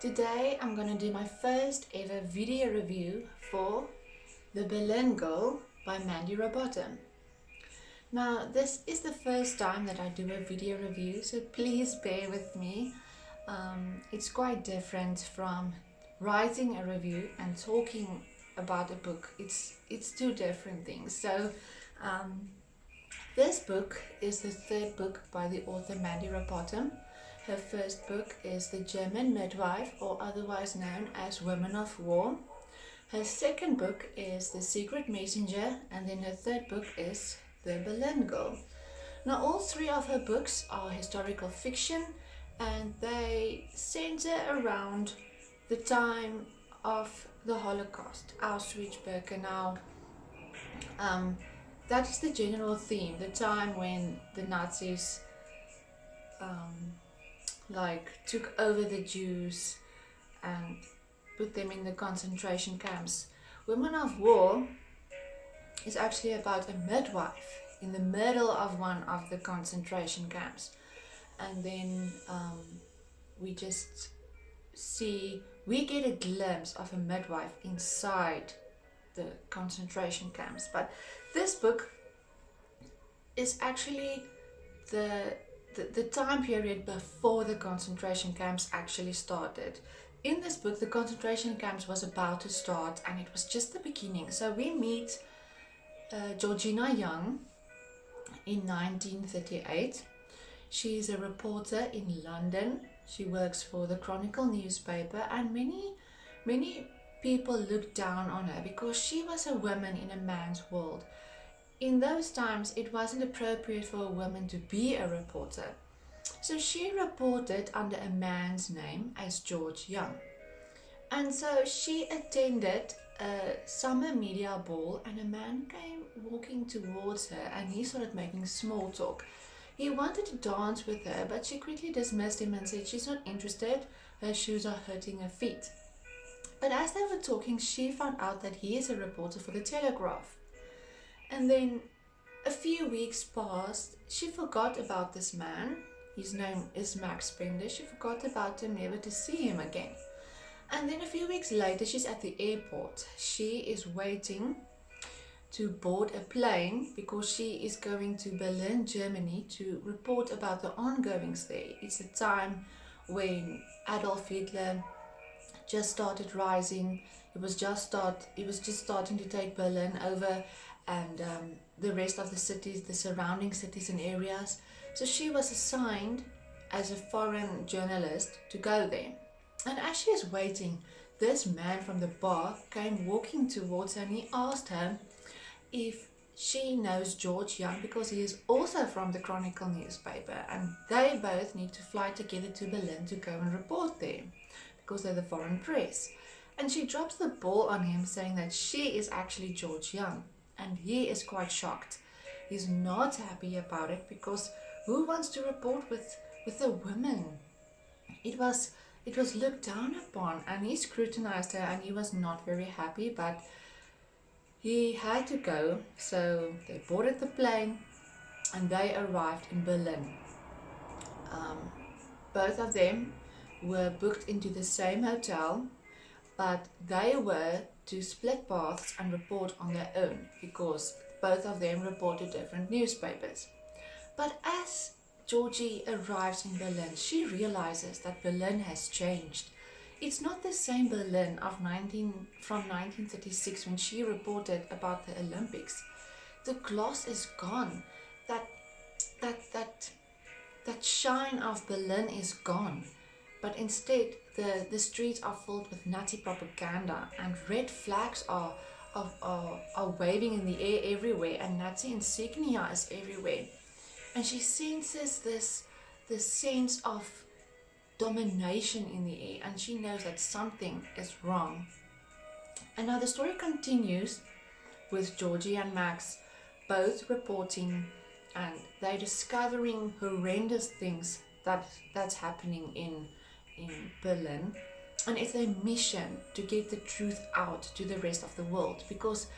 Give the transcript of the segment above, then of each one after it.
Today I'm going to do my first ever video review for The Berlin Girl by Mandy Robotham. Now this is the first time that I do a video review, so please bear with me. It's quite different from writing a review and talking about a book. It's two different things. So this book is the third book by the author Mandy Robotham. Her first book is The German Midwife, or otherwise known as Women of War. Her second book is The Secret Messenger, and then her third book is The Berlin Girl. Now all three of her books are historical fiction, and they center around the time of the Holocaust, Auschwitz-Birkenau. That is the general theme, the time when the Nazis took over the Jews and put them in the concentration camps. Women of War is actually about a midwife in the middle of one of the concentration camps, and then we get a glimpse of a midwife inside the concentration camps. But this book is actually the time period before the concentration camps actually started. In this book, the concentration camps was about to start, and it was just the beginning. So we meet Georgina Young in 1938. She is a reporter in London. She works for the Chronicle newspaper, and many people looked down on her because she was a woman in a man's world. In those times, it wasn't appropriate for a woman to be a reporter. So she reported under a man's name as George Young. And so she attended a summer media ball, and a man came walking towards her, and he started making small talk. He wanted to dance with her, but she quickly dismissed him and said she's not interested. Her shoes are hurting her feet. But as they were talking, she found out that he is a reporter for the Telegraph. And then a few weeks passed. She forgot about this man. His name is Max Bender. She forgot about him, never to see him again. And then a few weeks later, she's at the airport. She is waiting to board a plane because she is going to Berlin, Germany, to report about the ongoings there. It's a time when Adolf Hitler just started rising. It was just starting to take Berlin over, and the rest of the cities, the surrounding cities and areas. So she was assigned as a foreign journalist to go there. And as she is waiting, this man from the bar came walking towards her, and he asked her if she knows George Young, because he is also from the Chronicle newspaper, and they both need to fly together to Berlin to go and report there because they're the foreign press. And she drops the ball on him, saying that she is actually George Young. And he is quite shocked. He's not happy about it, because who wants to report with a woman? It was looked down upon, and he scrutinized her, and he was not very happy, but he had to go. So they boarded the plane and they arrived in Berlin. Both of them were booked into the same hotel, but they were to split paths and report on their own, because both of them reported different newspapers. But as Georgie arrives in Berlin, she realizes that Berlin has changed. It's not the same Berlin from 1936 when she reported about the Olympics. The gloss is gone. That shine of Berlin is gone. But instead, the streets are filled with Nazi propaganda, and red flags are waving in the air everywhere, and Nazi insignia is everywhere. And she senses this sense of domination in the air, and she knows that something is wrong. And now the story continues with Georgie and Max both reporting, and they're discovering horrendous things that's happening in Berlin, and it's their mission to get the truth out to the rest of the world, because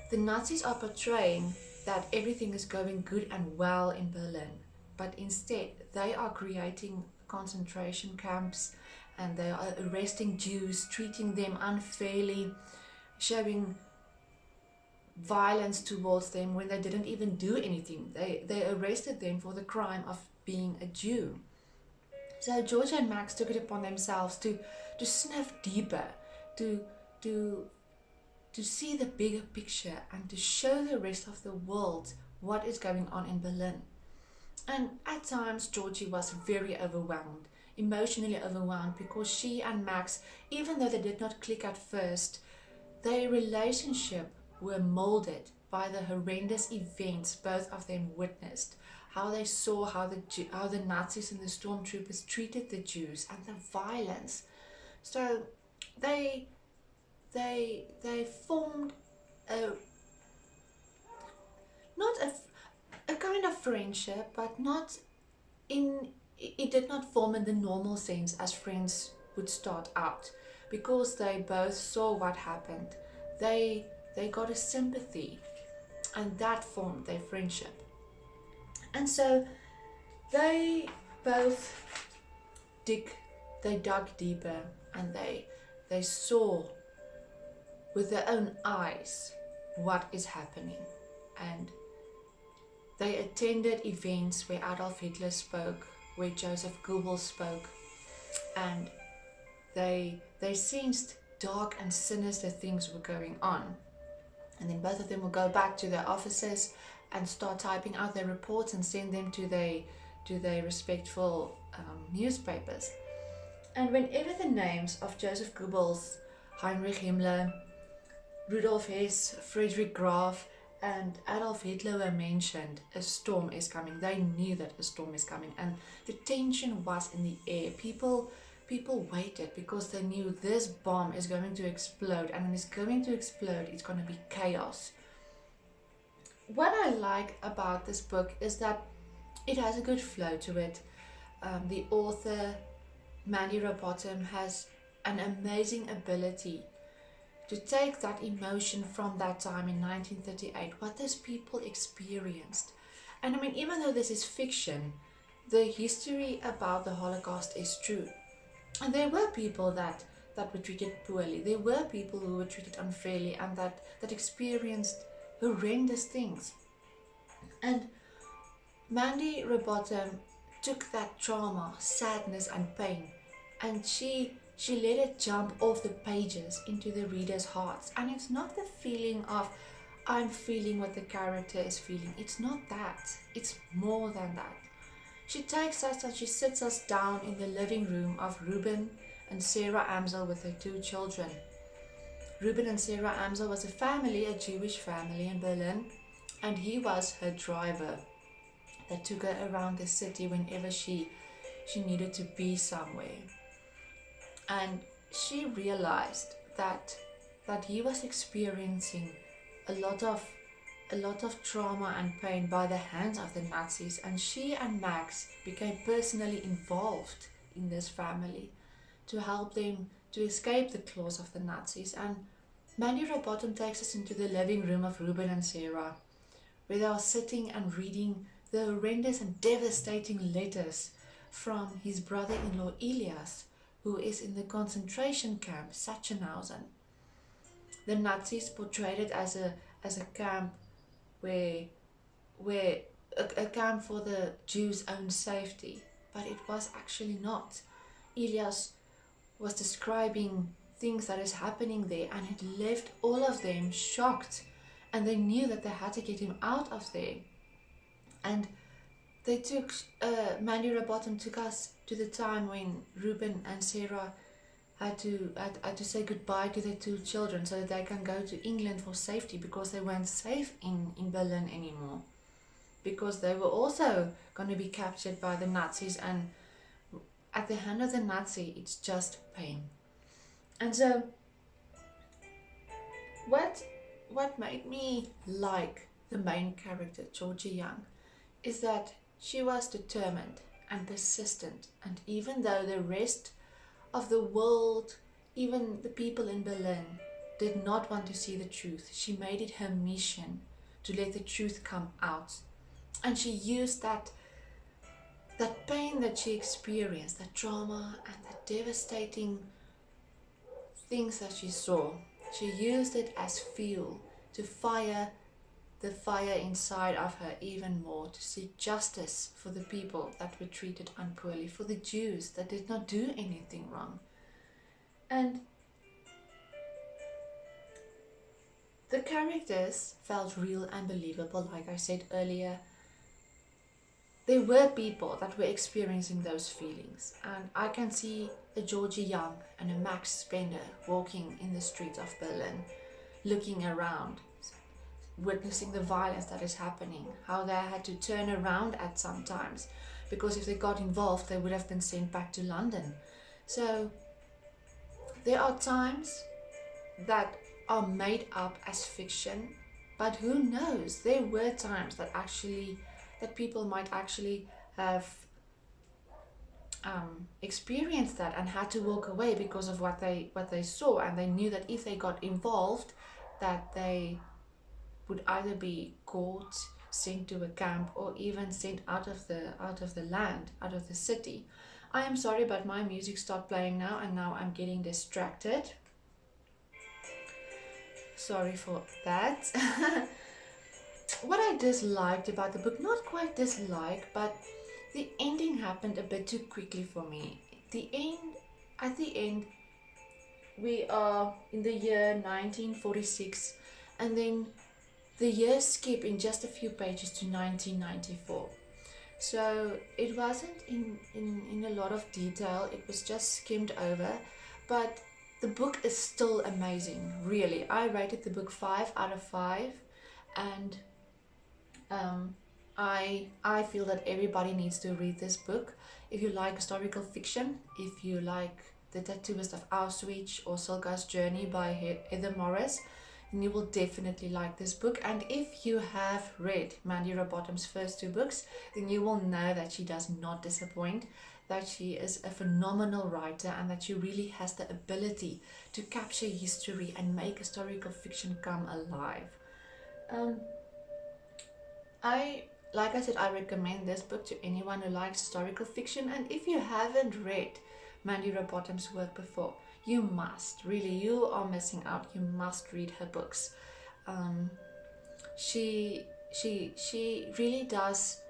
the Nazis are portraying that everything is going good and well in Berlin, but instead they are creating concentration camps, and they are arresting Jews, treating them unfairly, showing violence towards them when they didn't even do anything. They arrested them for the crime of being a Jew. So Georgia and Max took it upon themselves to sniff deeper, to see the bigger picture, and to show the rest of the world what is going on in Berlin. And at times Georgie was very overwhelmed, emotionally overwhelmed, because she and Max, even though they did not click at first, their relationship were molded by the horrendous events both of them witnessed. How they saw how the Nazis and the stormtroopers treated the Jews, and the violence. So they formed not a kind of friendship, but not in it did not form in the normal sense as friends would start out, because they both saw what happened. They got a sympathy, and that formed their friendship. And so they both dug deeper, and they saw with their own eyes what is happening. And they attended events where Adolf Hitler spoke, where Joseph Goebbels spoke, and they sensed dark and sinister things were going on. And then both of them will go back to their offices and start typing out their reports and send them to their respectful newspapers. And whenever the names of Joseph Goebbels, Heinrich Himmler, Rudolf Hess, Friedrich Graf, and Adolf Hitler were mentioned, a storm is coming. They knew that a storm is coming, and the tension was in the air. People waited because they knew this bomb is going to explode, and when it's going to explode, it's going to be chaos. What I like about this book is that it has a good flow to it. The author, Mandy Robotham, has an amazing ability to take that emotion from that time in 1938, what those people experienced. And I mean, even though this is fiction, the history about the Holocaust is true. And there were people that were treated poorly. There were people who were treated unfairly, and that experienced horrendous things. And Mandy Robotham took that trauma, sadness and pain, and she let it jump off the pages into the reader's hearts. And it's not the feeling of, I'm feeling what the character is feeling. It's not that. It's more than that. She takes us and she sits us down in the living room of Ruben and Sarah Amsel with their 2 children. Ruben and Sarah Amsel was a family, a Jewish family in Berlin, and he was her driver that took her around the city whenever she needed to be somewhere. And she realized that he was experiencing a lot of trauma and pain by the hands of the Nazis, and she and Max became personally involved in this family to help them to escape the claws of the Nazis. And Mandy Robotham takes us into the living room of Ruben and Sarah, where they are sitting and reading the horrendous and devastating letters from his brother-in-law Elias, who is in the concentration camp Sachsenhausen. The Nazis portrayed it as a camp where a camp for the Jews' own safety, but it was actually not. Elias was describing things that is happening there, and it left all of them shocked, and they knew that they had to get him out of there. And they took Mandy Robotham took us to the time when Ruben and Sarah had to say goodbye to their 2 children so that they can go to England for safety, because they weren't safe in Berlin anymore, because they were also going to be captured by the Nazis, and at the hand of the Nazi it's just pain. And so what made me like the main character, Georgie Young, is that she was determined and persistent, and even though the rest of the world, even the people in Berlin, did not want to see the truth, she made it her mission to let the truth come out. And she used that that pain that she experienced, that trauma and the devastating things that she saw, she used it as fuel to fire the fire inside of her even more, to seek justice for the people that were treated unpoorly, for the Jews that did not do anything wrong. And the characters felt real and believable, like I said earlier. There were people that were experiencing those feelings, and I can see a Georgie Young and a Max Spender walking in the streets of Berlin, looking around, witnessing the violence that is happening, how they had to turn around at some times, because if they got involved they would have been sent back to London. So there are times that are made up as fiction, but who knows, there were times that people might actually have experienced that and had to walk away because of what they saw, and they knew that if they got involved that they would either be caught, sent to a camp, or even sent out of the land, out of the city. I am sorry, but my music stopped playing now, and now I'm getting distracted. Sorry for that. What I disliked about the book, not quite dislike, but the ending happened a bit too quickly for me. At the end, we are in the year 1946, and then the years skip in just a few pages to 1994. So it wasn't in a lot of detail, it was just skimmed over, but the book is still amazing, really. I rated the book 5 out of 5, and I feel that everybody needs to read this book. If you like historical fiction, if you like The Tattooist of Auschwitz or Silka's Journey by Heather Morris, then you will definitely like this book. And if you have read Mandy Robotham's first 2 books, then you will know that she does not disappoint, that she is a phenomenal writer, and that she really has the ability to capture history and make historical fiction come alive. Like I said, I recommend this book to anyone who likes historical fiction, and if you haven't read Mandy Robotham's work before, you must. Really, you are missing out. You must read her books. She really does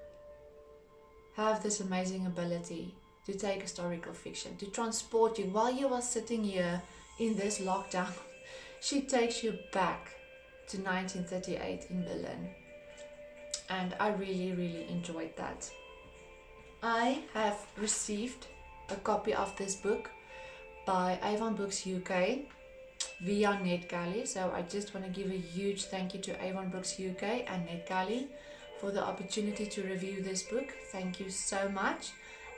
have this amazing ability to take historical fiction, to transport you while you are sitting here in this lockdown. She takes you back to 1938 in Berlin, and I really enjoyed that. I have received a copy of this book by Avon Books UK via Netgalley, so I just want to give a huge thank you to Avon Books UK and Netgalley for the opportunity to review this book. Thank you so much.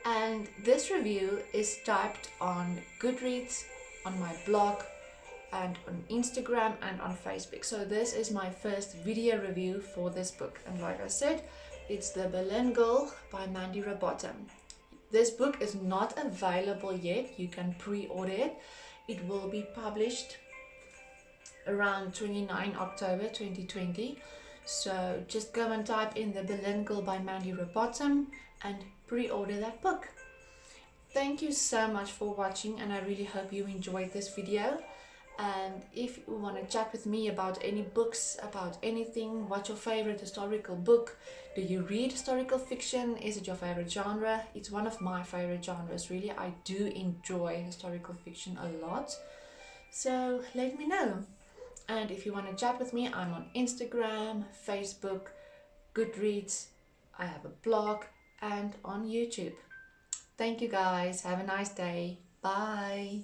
And this review is typed on Goodreads, on my blog, and on Instagram and on Facebook. So this is my first video review for this book, and like I said, it's The Berlin Girl by Mandy Robotham. This book is not available yet. You can pre-order it. It will be published around 29 October 2020. So just go and type in The Berlin Girl by Mandy Robotham and pre-order that book. Thank you so much for watching, and I really hope you enjoyed this video. And if you want to chat with me about any books, about anything, what's your favorite historical book? Do you read historical fiction? Is it your favorite genre? It's one of my favorite genres, really. I do enjoy historical fiction a lot. So let me know. And if you want to chat with me, I'm on Instagram, Facebook, Goodreads, I have a blog, and on YouTube. Thank you guys. Have a nice day. Bye.